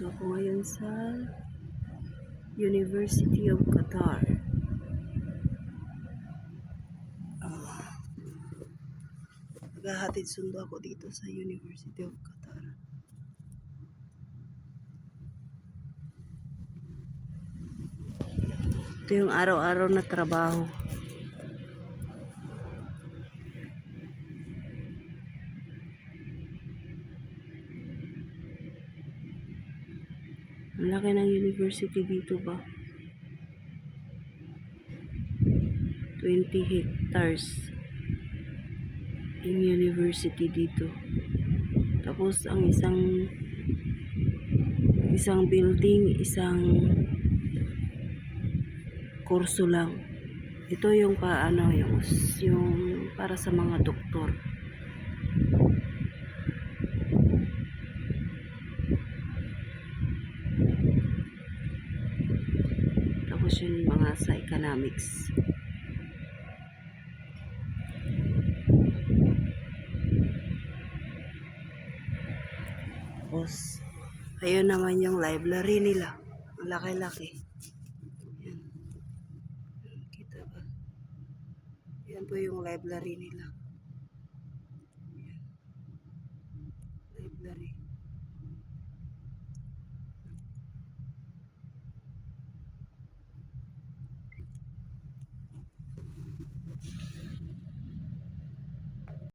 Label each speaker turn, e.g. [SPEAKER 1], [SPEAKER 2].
[SPEAKER 1] Dito ako ngayon sa University of Qatar. Naghahatid sundo ako dito sa University of Qatar. Ito yung araw-araw na trabaho. Ang laki ng university dito ba? 20 hectares yung university dito. Tapos ang isang building, isang kurso lang. Ito yung yung para sa mga doktor. Tapos yung mga sa economics. Tapos ayun naman yung library nila. Ang laki-laki. Yan. Kita ba? Yan po yung library nila.